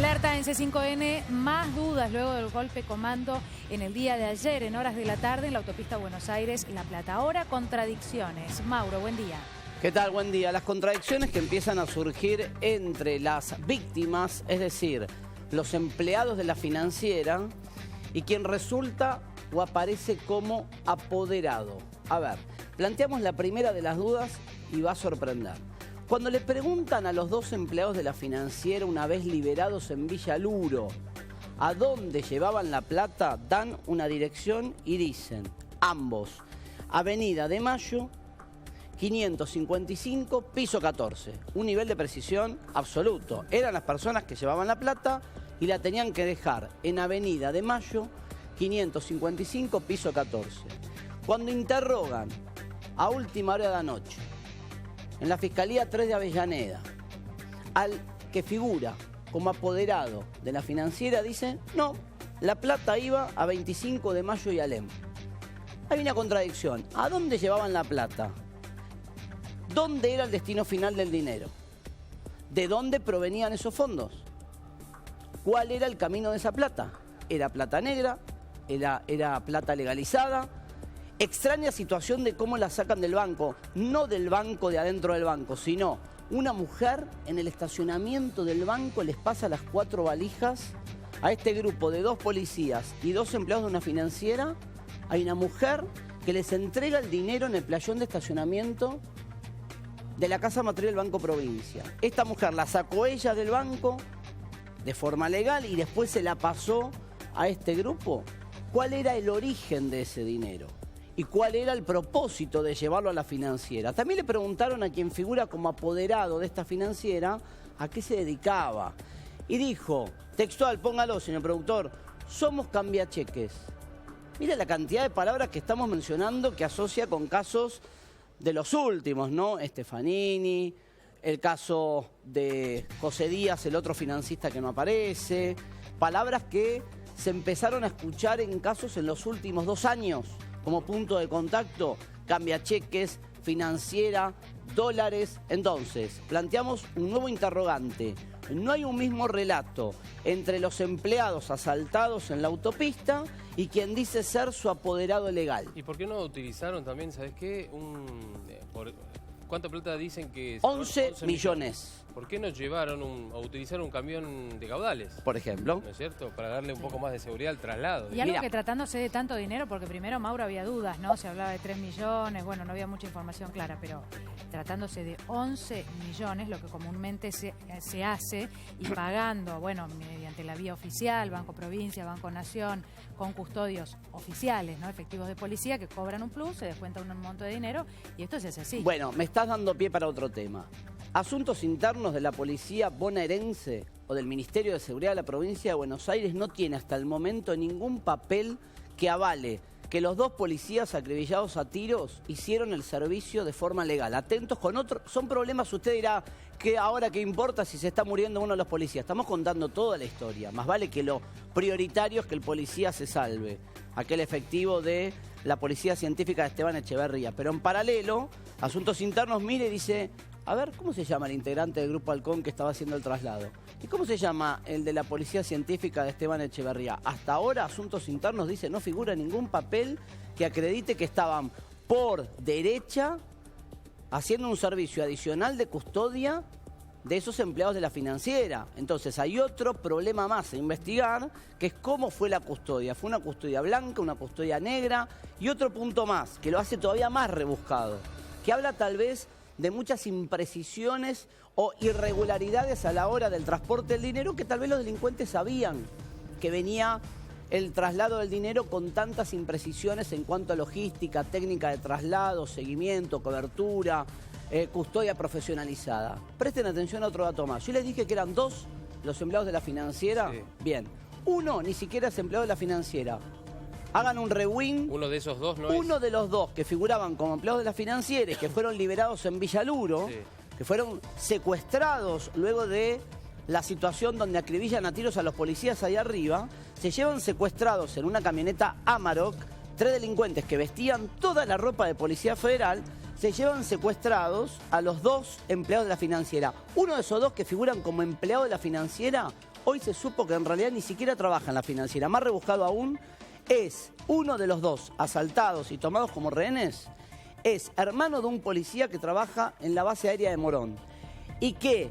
Alerta en C5N, más dudas luego del golpe comando en el día de ayer, en horas de la tarde, en la autopista Buenos Aires-La Plata. Ahora, contradicciones. Mauro, buen día. ¿Qué tal? Buen día. Las contradicciones que empiezan a surgir entre las víctimas, es decir, los empleados de la financiera y quien resulta o aparece como apoderado. A ver, planteamos la primera de las dudas y va a sorprender. Cuando le preguntan a los dos empleados de la financiera, una vez liberados en Villa Luro, a dónde llevaban la plata, dan una dirección y dicen, ambos, Avenida de Mayo, 555, piso 14. Un nivel de precisión absoluto. Eran las personas que llevaban la plata y la tenían que dejar en Avenida de Mayo, 555, piso 14. Cuando interrogan a última hora de la noche, en la Fiscalía 3 de Avellaneda, al que figura como apoderado de la financiera, dice, no, la plata iba a 25 de Mayo y Alem. Hay una contradicción. ¿A dónde llevaban la plata? ¿Dónde era el destino final del dinero? ¿De dónde provenían esos fondos? ¿Cuál era el camino de esa plata? ¿Era plata negra? ¿Era plata legalizada? Extraña situación de cómo la sacan del banco, no del banco de adentro del banco, sino una mujer en el estacionamiento del banco les pasa las 4 valijas a este grupo de 2 policías y 2 empleados de una financiera. Hay una mujer que les entrega el dinero en el playón de estacionamiento de la casa matriz del Banco Provincia. Esta mujer la sacó ella del banco de forma legal y después se la pasó a este grupo. ¿Cuál era el origen de ese dinero? ¿Y cuál era el propósito de llevarlo a la financiera? También le preguntaron a quien figura como apoderado de esta financiera a qué se dedicaba. Y dijo, textual, póngalo, señor productor, somos cambiacheques. Mire la cantidad de palabras que estamos mencionando que asocia con casos de los últimos, ¿no? Stefanini, el caso de José Díaz, el otro financista que no aparece. Palabras que se empezaron a escuchar en casos en los últimos 2 años. Como punto de contacto, cambiacheques, financiera, dólares. Entonces, planteamos un nuevo interrogante. No hay un mismo relato entre los empleados asaltados en la autopista y quien dice ser su apoderado legal. ¿Y por qué no utilizaron también, sabes qué? ¿Cuánta plata dicen que... 11 millones. ¿Por qué no llevaron o utilizaron un camión de caudales? Por ejemplo. ¿No es cierto? Para darle un poco más de seguridad al traslado. Y algo que tratándose de tanto dinero, porque primero, Mauro, había dudas, ¿no? Se hablaba de 3 millones, bueno, no había mucha información clara, pero tratándose de 11 millones, lo que comúnmente se hace, y pagando, bueno, mediante la vía oficial, Banco Provincia, Banco Nación, con custodios oficiales, ¿no? Efectivos de policía, que cobran un plus, se descuenta un monto de dinero, y esto se hace así. Bueno, me estás dando pie para otro tema. Asuntos internos de la policía bonaerense o del Ministerio de Seguridad de la Provincia de Buenos Aires no tiene hasta el momento ningún papel que avale que los 2 policías acribillados a tiros hicieron el servicio de forma legal. Atentos con otros, son problemas, usted dirá, que ahora qué importa si se está muriendo uno de los policías. Estamos contando toda la historia. Más vale que lo prioritario es que el policía se salve. Aquel efectivo de la Policía Científica de Esteban Echeverría. Pero en paralelo, Asuntos Internos mire y dice, a ver, ¿cómo se llama el integrante del Grupo Halcón que estaba haciendo el traslado? ¿Y cómo se llama el de la Policía Científica de Esteban Echeverría? Hasta ahora, Asuntos Internos dice, no figura ningún papel que acredite que estaban por derecha haciendo un servicio adicional de custodia de esos empleados de la financiera. Entonces hay otro problema más a investigar, que es cómo fue la custodia. ¿Fue una custodia blanca, una custodia negra? Y otro punto más, que lo hace todavía más rebuscado, que habla tal vez de muchas imprecisiones o irregularidades a la hora del transporte del dinero que tal vez los delincuentes sabían que venía el traslado del dinero con tantas imprecisiones en cuanto a logística, técnica de traslado, seguimiento, cobertura, custodia profesionalizada. Presten atención a otro dato más. Yo les dije que eran 2 los empleados de la financiera. Sí. Bien. Uno ni siquiera es empleado de la financiera. Hagan un rewind. Uno de esos 2 no es. Uno de los 2 que figuraban como empleados de la financiera, que fueron liberados en Villa Luro, sí, que fueron secuestrados luego de la situación donde acribillan a tiros a los policías ahí arriba, se llevan secuestrados en una camioneta Amarok 3 delincuentes que vestían toda la ropa de Policía Federal, se llevan secuestrados a los 2 empleados de la financiera. Uno de esos 2 que figuran como empleado de la financiera Hoy se supo que en realidad ni siquiera trabaja en la financiera. Más rebuscado aún, es uno de los dos asaltados y tomados como rehenes, es hermano de un policía que trabaja en la base aérea de Morón y que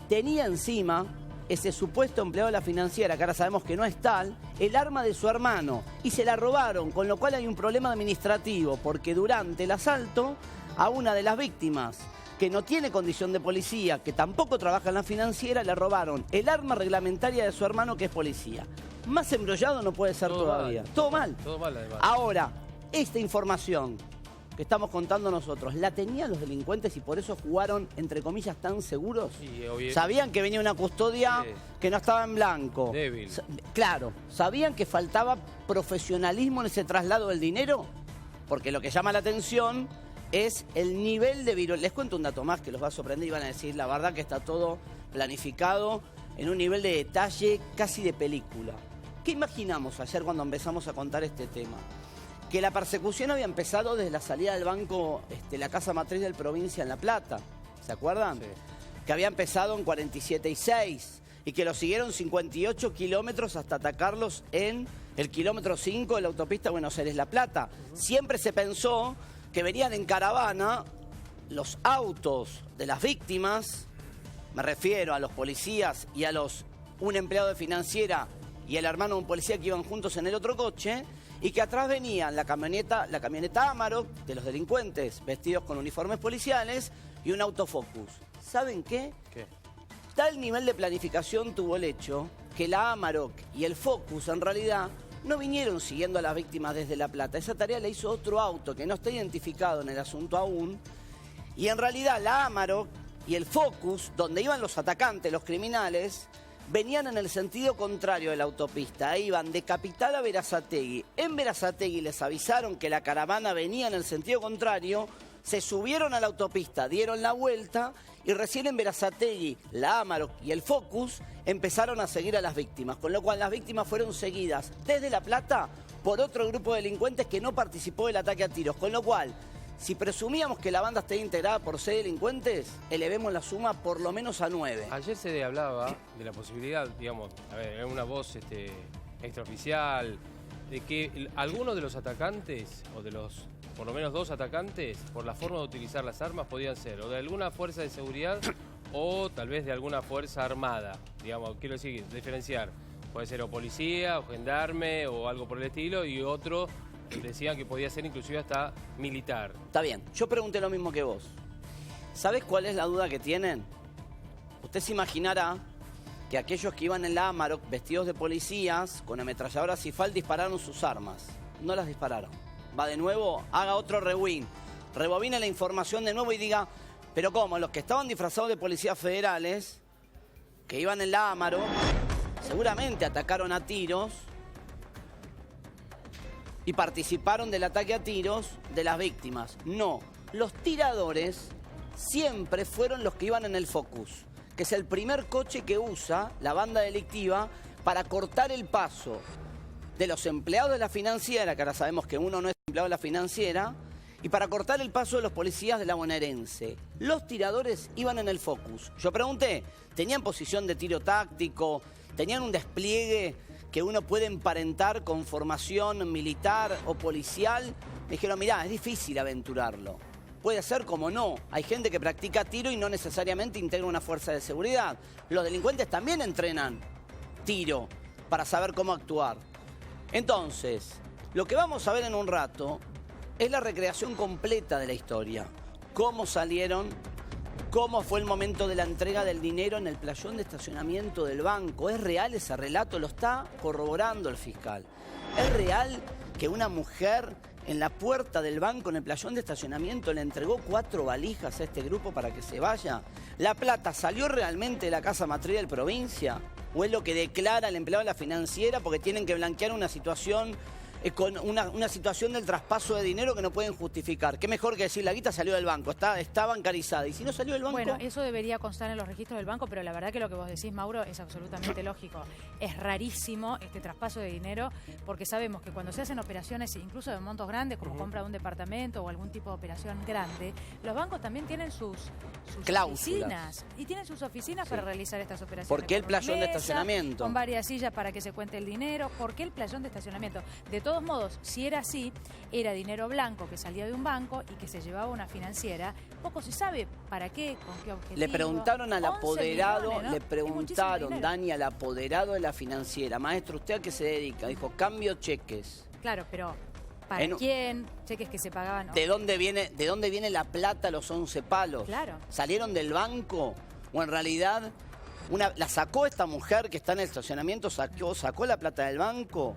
tenía encima ese supuesto empleado de la financiera, que ahora sabemos que no es tal, el arma de su hermano y se la robaron, con lo cual hay un problema administrativo, porque durante el asalto a una de las víctimas, que no tiene condición de policía, que tampoco trabaja en la financiera, le robaron el arma reglamentaria de su hermano, que es policía. Más embrollado no puede ser todavía. Todo mal. Todo mal, además. Ahora, esta información que estamos contando nosotros, ¿la tenían los delincuentes y por eso jugaron, entre comillas, tan seguros? Sí, ¿Sabían que venía una custodia que no estaba en blanco? Débil. Claro. ¿Sabían que faltaba profesionalismo en ese traslado del dinero? Porque lo que llama la atención es el nivel de virulencia. Les cuento un dato más que los va a sorprender y van a decir, la verdad que está todo planificado en un nivel de detalle casi de película. ¿Qué imaginamos ayer cuando empezamos a contar este tema? Que la persecución había empezado desde la salida del banco, la casa matriz del Provincia en La Plata. ¿Se acuerdan? Sí. Que había empezado en 47 y 6 y que lo siguieron 58 kilómetros hasta atacarlos en el kilómetro 5 de la autopista Buenos Aires-La Plata. Siempre se pensó que venían en caravana los autos de las víctimas, me refiero a los policías y a un empleado de financiera y el hermano de un policía que iban juntos en el otro coche, y que atrás venían la camioneta Amarok de los delincuentes vestidos con uniformes policiales y un auto Focus. ¿Saben qué? ¿Qué? Tal nivel de planificación tuvo el hecho que la Amarok y el Focus en realidad no vinieron siguiendo a las víctimas desde La Plata. Esa tarea la hizo otro auto que no está identificado en el asunto aún. Y en realidad la Amarok y el Focus, donde iban los atacantes, los criminales, venían en el sentido contrario de la autopista. Iban de Capital a Berazategui. En Berazategui les avisaron que la caravana venía en el sentido contrario, se subieron a la autopista, dieron la vuelta y recién en Berazategui, la Amarok y el Focus empezaron a seguir a las víctimas, con lo cual las víctimas fueron seguidas desde La Plata por otro grupo de delincuentes que no participó del ataque a tiros, con lo cual, si presumíamos que la banda esté integrada por 6 delincuentes, elevemos la suma por lo menos a 9. Ayer se hablaba de la posibilidad, digamos, a ver, en una voz extraoficial, de que algunos de los atacantes, o de los por lo menos 2 atacantes, por la forma de utilizar las armas, podían ser o de alguna fuerza de seguridad o tal vez de alguna fuerza armada. Digamos, quiero decir, diferenciar. Puede ser o policía, o gendarme, o algo por el estilo, y otro decían que podía ser inclusive hasta militar. Está bien, yo pregunté lo mismo que vos. ¿Sabés cuál es la duda que tienen? Usted se imaginará que aquellos que iban en la Amarok vestidos de policías, con ametralladoras y FAL, dispararon sus armas. No las dispararon. Va de nuevo, haga otro rewind. Rebobine la información de nuevo y diga, pero ¿cómo? Los que estaban disfrazados de policías federales, que iban en la Amarok, seguramente atacaron a tiros y participaron del ataque a tiros de las víctimas. No, los tiradores siempre fueron los que iban en el Focus, que es el primer coche que usa la banda delictiva para cortar el paso de los empleados de la financiera, que ahora sabemos que uno no es empleado de la financiera, y para cortar el paso de los policías de la bonaerense. Los tiradores iban en el Focus. Yo pregunté, ¿tenían posición de tiro táctico? ¿Tenían un despliegue que uno puede emparentar con formación militar o policial? Me dijeron, mirá, es difícil aventurarlo. Puede ser como no. Hay gente que practica tiro y no necesariamente integra una fuerza de seguridad. Los delincuentes también entrenan tiro para saber cómo actuar. Entonces, lo que vamos a ver en un rato es la recreación completa de la historia. Cómo salieron, cómo fue el momento de la entrega del dinero en el playón de estacionamiento del banco. ¿Es real ese relato? Lo está corroborando el fiscal. ¿Es real que una mujer en la puerta del banco, en el playón de estacionamiento, le entregó 4 valijas a este grupo para que se vaya? ¿La plata salió realmente de la casa matriz del Provincia? ¿O es lo que declara el empleado de la financiera porque tienen que blanquear una situación con una situación del traspaso de dinero que no pueden justificar. Qué mejor que decir, la guita salió del banco, está bancarizada. Y si no salió del banco... Bueno, eso debería constar en los registros del banco, pero la verdad que lo que vos decís, Mauro, es absolutamente lógico. Es rarísimo este traspaso de dinero, porque sabemos que cuando se hacen operaciones, incluso de montos grandes, como compra de un departamento o algún tipo de operación grande, los bancos también tienen sus oficinas. Y tienen sus oficinas para realizar estas operaciones. ¿Por qué el playón de estacionamiento? Con varias sillas para que se cuente el dinero. ¿Por qué el playón de estacionamiento? De todos modos, si era así, era dinero blanco que salía de un banco y que se llevaba a una financiera. Poco se sabe para qué, con qué objetivo. Le preguntaron al apoderado, millones, ¿no? le preguntaron, Dani, al apoderado de la financiera, maestro, ¿usted a qué se dedica? Dijo, cambio cheques. Claro, pero ¿para quién? Cheques que se pagaban. ¿De dónde viene la plata, los 11 palos? Claro. ¿Salieron del banco? ¿O en realidad la sacó esta mujer que está en el estacionamiento, sacó la plata del banco?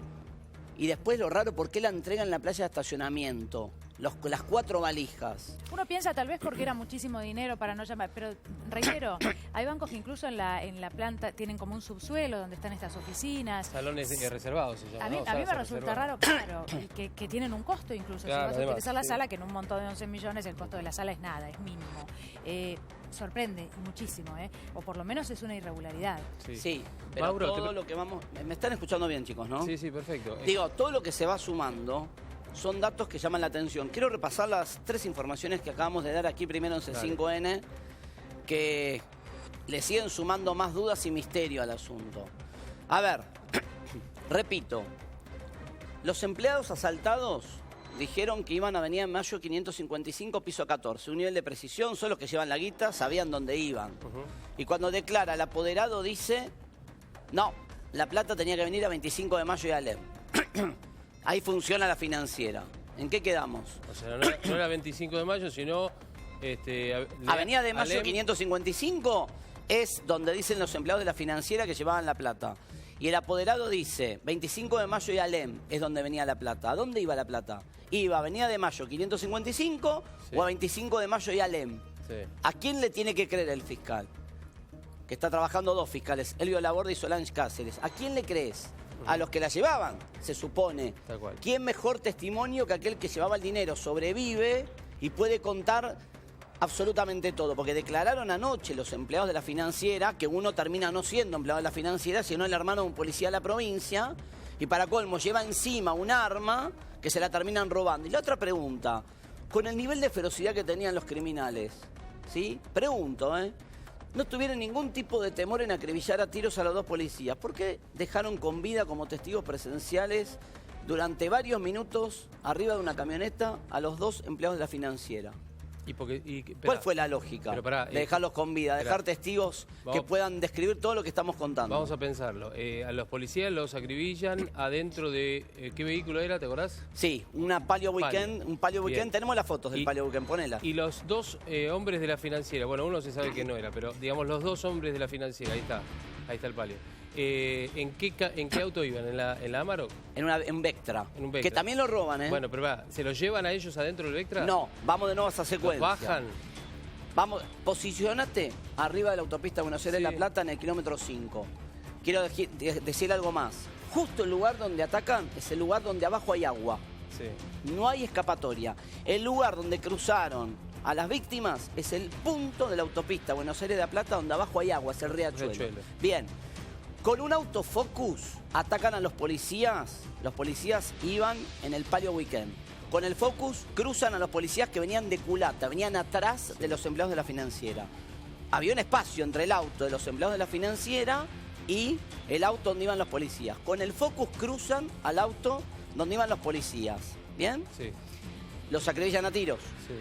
Y después lo raro, ¿por qué la entregan en la playa de estacionamiento? Las 4 valijas. Uno piensa tal vez porque era muchísimo dinero para no llamar, pero reitero, hay bancos que incluso en la planta tienen como un subsuelo donde están estas oficinas. Salones reservados se llaman. A mí me resulta raro, claro, y que tienen un costo incluso. Claro, si vas a utilizar la sí. sala, que en un montón de 11 millones el costo de la sala es nada, es mínimo. Sorprende muchísimo, o por lo menos es una irregularidad. Sí, pero Mauro, todo lo que vamos... Me están escuchando bien, chicos, ¿no? Sí, sí, perfecto. Digo, todo lo que se va sumando son datos que llaman la atención. Quiero repasar las 3 informaciones que acabamos de dar aquí primero en C5N, que le siguen sumando más dudas y misterio al asunto. A ver, repito, los empleados asaltados dijeron que iban a Avenida Mayo 555, piso 14. Un nivel de precisión, son los que llevan la guita, sabían dónde iban. Y cuando declara, el apoderado dice, no, la plata tenía que venir a 25 de mayo y Alem. Ahí funciona la financiera. ¿En qué quedamos? O sea, no era 25 de mayo, sino... Avenida de Mayo 555 es donde dicen los empleados de la financiera que llevaban la plata. Y el apoderado dice, 25 de mayo y Alem es donde venía la plata. ¿A dónde iba la plata? ¿Iba a Avenida de Mayo 555 o a 25 de mayo y Alem? Sí. ¿A quién le tiene que creer el fiscal? Que está trabajando 2 fiscales, Elvio Laborde y Solange Cáceres. ¿A quién le crees? A los que la llevaban, se supone. Tal cual. ¿Quién mejor testimonio que aquel que llevaba el dinero sobrevive y puede contar absolutamente todo? Porque declararon anoche los empleados de la financiera que uno termina no siendo empleado de la financiera, sino el hermano de un policía de la provincia, y para colmo lleva encima un arma que se la terminan robando. Y la otra pregunta, con el nivel de ferocidad que tenían los criminales, ¿sí? Pregunto, no tuvieron ningún tipo de temor en acribillar a tiros a los 2 policías. ¿Por qué dejaron con vida como testigos presenciales durante varios minutos arriba de una camioneta a los 2 empleados de la financiera? ¿Cuál fue la lógica de dejarlos con vida, dejar testigos que puedan describir todo lo que estamos contando? Vamos a pensarlo. A los policías los acribillan adentro de... ¿qué vehículo era? ¿Te acordás? Sí, una Palio Weekend. Un Palio Weekend. Bien. Tenemos las fotos del Palio Weekend, ponela. Y los 2 hombres de la financiera, bueno, uno se sabe que no era, pero digamos los 2 hombres de la financiera, ahí está el Palio. ¿En qué auto iban? ¿En la Amarok? En un Vectra. En un Vectra. Que también lo roban, Bueno, pero ¿se los llevan a ellos adentro del Vectra? No, vamos de nuevo a esa secuencia. ¿Los bajan? Vamos, posicionate arriba de la autopista Buenos Aires-La Plata en el kilómetro 5. Quiero decir algo más. Justo el lugar donde atacan es el lugar donde abajo hay agua. Sí. No hay escapatoria. El lugar donde cruzaron a las víctimas es el punto de la autopista Buenos Aires-La Plata donde abajo hay agua, es el riachuelo. Bien. Con un autofocus atacan a los policías. Los policías iban en el Palio Weekend. Con el Focus cruzan a los policías que venían de culata, venían atrás de los empleados de la financiera. Había un espacio entre el auto de los empleados de la financiera y el auto donde iban los policías. Con el Focus cruzan al auto donde iban los policías. ¿Bien? Sí. Los acribillan a tiros. Sí.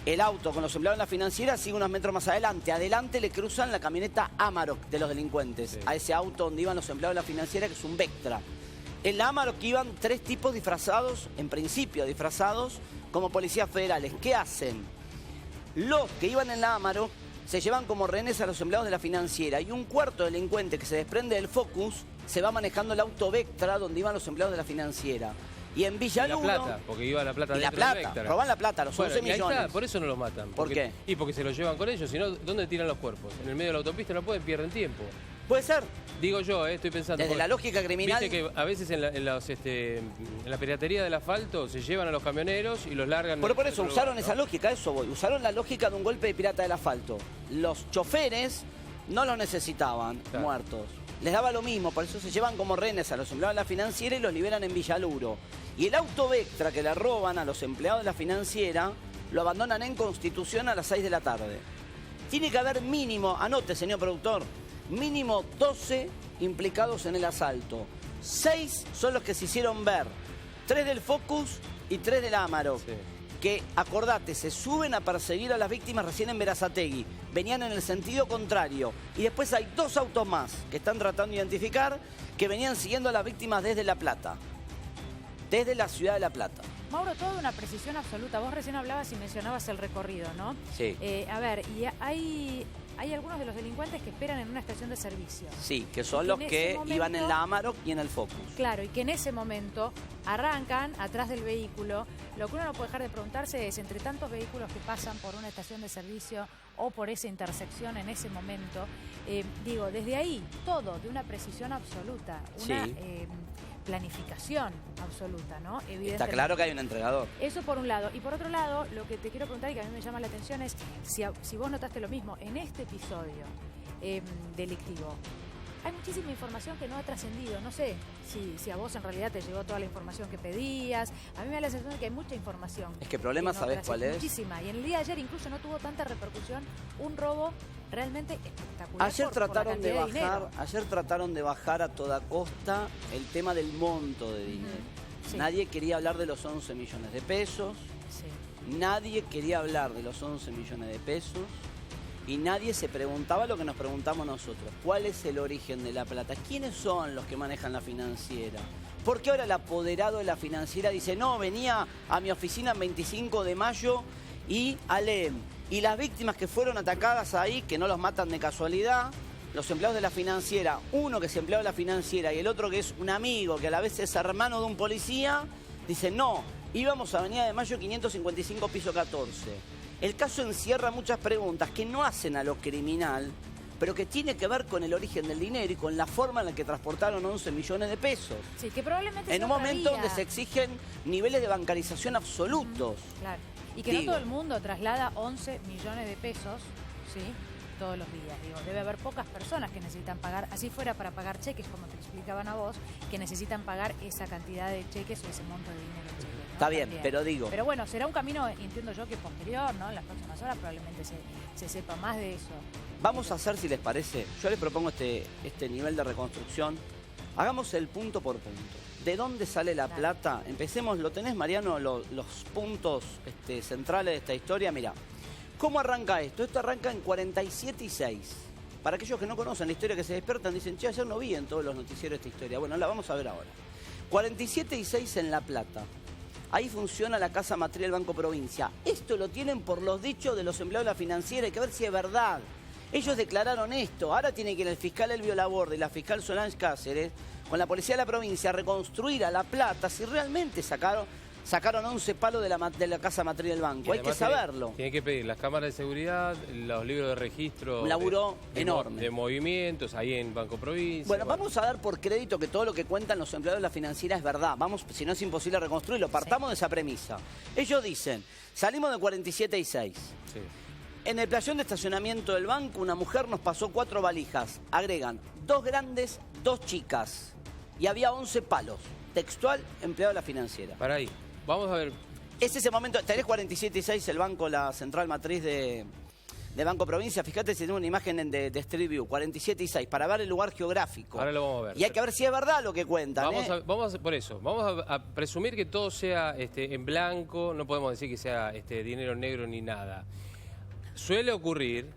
El auto con los empleados de la financiera sigue unos metros más adelante. Adelante le cruzan la camioneta Amarok de los delincuentes. Sí. A ese auto donde iban los empleados de la financiera, que es un Vectra. En la Amarok iban 3 tipos disfrazados, en principio disfrazados, como policías federales. ¿Qué hacen? Los que iban en la Amarok se llevan como rehenes a los empleados de la financiera y un cuarto delincuente que se desprende del Focus se va manejando el auto Vectra donde iban los empleados de la financiera. Y en Villaluno... La plata, porque iba la plata dentro del Vectra. Roban la plata, los 11 millones. Está, por eso no los matan. ¿Por qué? Y porque se los llevan con ellos, si no, ¿dónde tiran los cuerpos? En el medio de la autopista no pueden, pierden tiempo. Puede ser. Digo yo, estoy pensando. Desde la lógica criminal. Viste que a veces en la piratería del asfalto se llevan a los camioneros y los largan. Pero por eso en otro usaron lugar, esa ¿no? lógica, eso voy. Usaron la lógica de un golpe de pirata del asfalto. Los choferes no los necesitaban muertos. Les daba lo mismo, por eso se llevan como rehenes a los empleados de la financiera y los liberan en Villaluro. Y el auto Vectra que le roban a los empleados de la financiera lo abandonan en Constitución a las 6 de la tarde. Tiene que haber mínimo, anote señor productor, mínimo 12 implicados en el asalto. 6 son los que se hicieron ver. 3 del Focus y 3 del Amarok. Sí. Que, acordate, se suben a perseguir a las víctimas recién en Berazategui. Venían en el sentido contrario. Y después hay 2 autos más que están tratando de identificar que venían siguiendo a las víctimas desde La Plata. Desde la ciudad de La Plata. Mauro, todo de una precisión absoluta. Vos recién hablabas y mencionabas el recorrido, ¿no? Sí. A ver, y hay algunos de los delincuentes que esperan en una estación de servicio. Sí, que son Y los en que ese momento, iban en la Amarok y en el Focus. Claro, y que en ese momento arrancan atrás del vehículo. Lo que uno no puede dejar de preguntarse es, entre tantos vehículos que pasan por una estación de servicio o por esa intersección en ese momento, digo, desde ahí, todo de una precisión absoluta, una planificación absoluta, ¿no? Está claro que hay un entregador. Eso por un lado. Y por otro lado, lo que te quiero preguntar y que a mí me llama la atención es si vos notaste lo mismo en este episodio delictivo. Hay muchísima información que no ha trascendido. No sé si a vos en realidad te llegó toda la información que pedías. A mí me da la sensación de que hay mucha información. Es que el problema, no ¿sabés cuál es? Muchísima. Y en el día de ayer incluso no tuvo tanta repercusión un robo realmente espectacular. Ayer por la trataron de cantidad dinero. bajar, ayer trataron de bajar a toda costa el tema del monto de dinero. Sí. Nadie quería hablar de los 11 millones de pesos. Sí. Nadie quería hablar de los 11 millones de pesos. Y nadie se preguntaba lo que nos preguntamos nosotros. ¿Cuál es el origen de la plata? ¿Quiénes son los que manejan la financiera? ¿Por qué ahora el apoderado de la financiera dice, no, venía a mi oficina el 25 de mayo y Alem? Y las víctimas que fueron atacadas ahí, que no los matan de casualidad, los empleados de la financiera, uno que es empleado de la financiera y el otro que es un amigo, que a la vez es hermano de un policía, dicen, no, íbamos a Avenida de Mayo 555, piso 14. El caso encierra muchas preguntas que no hacen a lo criminal, pero que tiene que ver con el origen del dinero y con la forma en la que transportaron 11 millones de pesos. Sí, que probablemente En un momento donde se exigen niveles de bancarización absolutos. Claro. Y que no todo el mundo traslada 11 millones de pesos, ¿sí? Todos los días. Digo, debe haber pocas personas que necesitan pagar, así fuera para pagar cheques, como te explicaban a vos, que necesitan pagar esa cantidad de cheques o ese monto de dinero en cheques, ¿no? Está bien, También. pero digo... Pero bueno, será un camino, entiendo yo, que posterior, ¿no? En las próximas horas probablemente se sepa más de eso. Vamos a hacer, si les parece, yo les propongo este nivel de reconstrucción. Hagamos el punto por punto. ¿De dónde sale la plata? Empecemos, ¿lo tenés, Mariano, los puntos centrales de esta historia? Mira, ¿cómo arranca esto? Esto arranca en 47 y 6. Para aquellos que no conocen la historia, que se despiertan, dicen, che, ayer no vi en todos los noticieros esta historia. Bueno, la vamos a ver ahora. 47 y 6 en La Plata. Ahí funciona la casa matriz del Banco Provincia. Esto lo tienen por los dichos de los empleados de la financiera. Hay que ver si es verdad. Ellos declararon esto. Ahora tiene que ir el fiscal Elvio Laborde y la fiscal Solange Cáceres con la policía de la provincia a reconstruir a La Plata si realmente sacaron 11 palos de la casa matriz del banco. Hay que saberlo. Tiene que pedir las cámaras de seguridad, los libros de registro. Un laburo enorme. De movimientos ahí en Banco Provincia. Bueno, vamos a dar por crédito que todo lo que cuentan los empleados de la financiera es verdad. Vamos, si no es imposible reconstruirlo. Partamos de esa premisa. Ellos dicen, salimos de 47 y 6. Sí. En el playón de estacionamiento del banco, una mujer nos pasó 4 valijas. Agregan 2 grandes, 2 chicas. Y había 11 palos. Textual, empleado de la financiera. Para ahí. Vamos a ver. Es ese momento, tenés 47 y 6, el banco, la central matriz de Banco Provincia. Fíjate si tengo una imagen de Street View, 47 y 6, para ver el lugar geográfico. Ahora lo vamos a ver. Y hay que ver si es verdad lo que cuentan. Por eso, vamos a presumir que todo sea en blanco, no podemos decir que sea dinero negro ni nada. Suele ocurrir.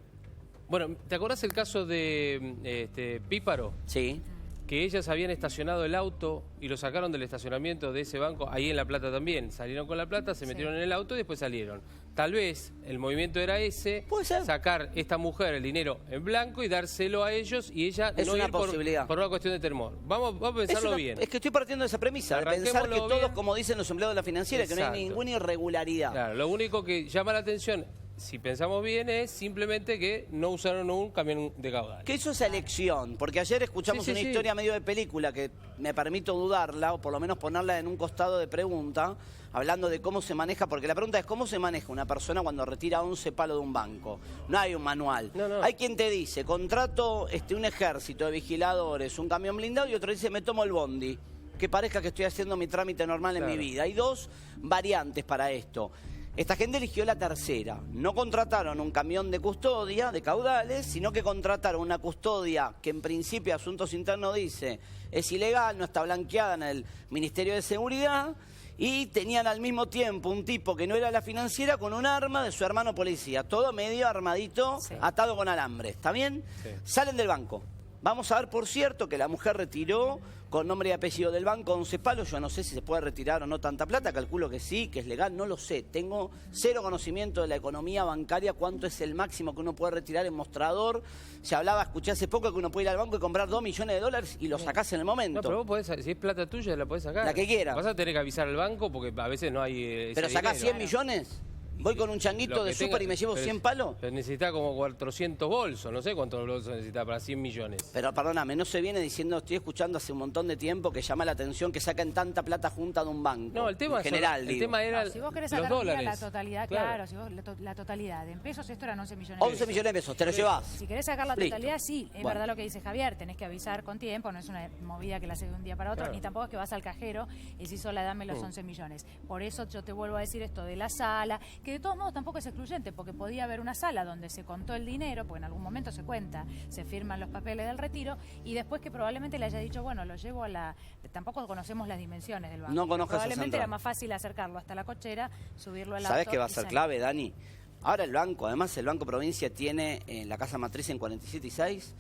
Bueno, ¿te acordás el caso de Píparo? Sí. Que ellas habían estacionado el auto y lo sacaron del estacionamiento de ese banco, ahí en La Plata también. Salieron con la plata, se metieron en el auto y después salieron. Tal vez el movimiento era ese, puede ser, sacar esta mujer el dinero en blanco y dárselo a ellos y ella es no una ir posibilidad. Por una cuestión de temor. Vamos a pensarlo bien. Es que estoy partiendo de esa premisa, de pensar que todos, como dicen los empleados de la financiera, exacto, que no hay ninguna irregularidad. Claro, lo único que llama la atención si pensamos bien, es simplemente que no usaron un camión de caudal. Que eso es elección, porque ayer escuchamos Sí, una sí. historia medio de película que me permito dudarla, o por lo menos ponerla en un costado de pregunta, hablando de cómo se maneja, porque la pregunta es cómo se maneja una persona cuando retira 11 palos de un banco. No hay un manual. No. Hay quien te dice, contrato un ejército de vigiladores, un camión blindado, y otro dice, me tomo el bondi, que parezca que estoy haciendo mi trámite normal en mi vida. Hay dos variantes para esto. Esta gente eligió la tercera. No contrataron un camión de custodia, de caudales, sino que contrataron una custodia que en principio Asuntos Internos dice es ilegal, no está blanqueada en el Ministerio de Seguridad, y tenían al mismo tiempo un tipo que no era la financiera con un arma de su hermano policía, todo medio armadito, atado con alambre. ¿Está bien? Sí. Salen del banco. Vamos a ver, por cierto, que la mujer retiró con nombre y apellido del banco 11 palos. Yo no sé si se puede retirar o no tanta plata. Calculo que sí, que es legal. No lo sé. Tengo cero conocimiento de la economía bancaria. ¿Cuánto es el máximo que uno puede retirar en mostrador? Se hablaba, escuché hace poco, que uno puede ir al banco y comprar $2 millones y lo sacás en el momento. No, pero vos podés, si es plata tuya, la podés sacar. La que quieras. Vas a tener que avisar al banco porque a veces no hay ese ¿Pero sacás dinero. 100 millones? ¿Voy con un changuito Lo que de súper tenga- y me llevo pero 100 palos? Pero necesita como 400 bolsos. No sé cuántos bolsos necesita para 100 millones. Pero perdóname, no se viene diciendo, estoy escuchando hace un montón de tiempo que llama la atención que saquen tanta plata junta de un banco. No, el tema en general, el digo. tema era No, si vos querés los sacar un día dólares. la totalidad, claro, si vos la totalidad. En pesos esto eran 11 millones de 11 pesos. millones de pesos, te lo llevas. Si querés sacar la Listo. totalidad, sí, es Bueno. verdad lo que dice Javier, tenés que avisar con tiempo, no es una movida que la hace de un día para otro, Claro. ni tampoco es que vas al cajero y decís, sola, dame los 11 millones. Por eso yo te vuelvo a decir esto de la sala, que de todos modos tampoco es excluyente, porque podía haber una sala donde se contó el dinero, porque en algún momento se cuenta, se firman los papeles del retiro, y después que probablemente le haya dicho, bueno, lo llevo a la... Tampoco conocemos las dimensiones del banco. No conozco esa Probablemente central. era más fácil acercarlo hasta la cochera, subirlo al auto. ¿Sabés qué va a y ser salir. clave, Dani? Ahora el banco, además el Banco Provincia tiene en la casa matriz en 47 y 6,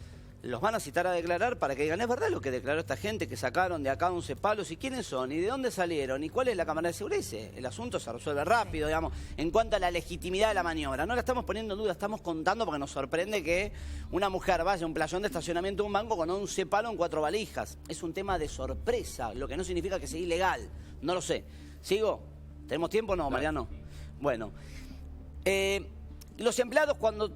los van a citar a declarar para que digan, es verdad lo que declaró esta gente, que sacaron de acá 11 palos, y quiénes son, y de dónde salieron, y cuál es la cámara de seguridad. El asunto se resuelve rápido, digamos, en cuanto a la legitimidad de la maniobra. No la estamos poniendo en duda, estamos contando porque nos sorprende que una mujer vaya a un playón de estacionamiento de un banco con 11 palos en 4 valijas. Es un tema de sorpresa, lo que no significa que sea ilegal. No lo sé. ¿Sigo? ¿Tenemos tiempo o no, Mariano? Bueno. Los empleados cuando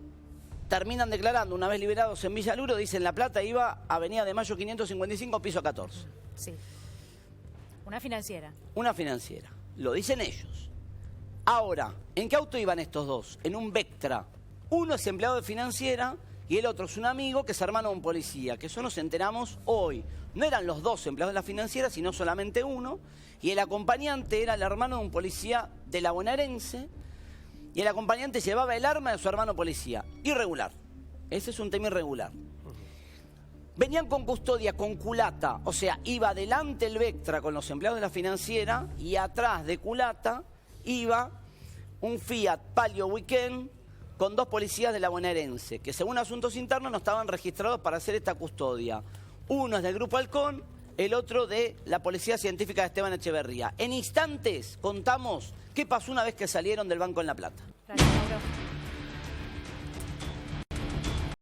terminan declarando, una vez liberados en Villa Luro, dicen La Plata iba a Avenida de Mayo 555, piso 14. Sí. Una financiera. Una financiera. Lo dicen ellos. Ahora, ¿en qué auto iban estos dos? En un Vectra. Uno es empleado de financiera y el otro es un amigo que es hermano de un policía, que eso nos enteramos hoy. No eran los dos empleados de la financiera, sino solamente uno. Y el acompañante era el hermano de un policía de la bonaerense. Y el acompañante llevaba el arma de su hermano policía. Irregular. Ese es un tema irregular. Venían con custodia, con culata. O sea, iba adelante el Vectra con los empleados de la financiera y atrás de culata iba un Fiat Palio Weekend con 2 policías de la bonaerense, que según Asuntos Internos no estaban registrados para hacer esta custodia. Uno es del Grupo Halcón, el otro de la Policía Científica de Esteban Echeverría. En instantes contamos qué pasó una vez que salieron del banco en La Plata.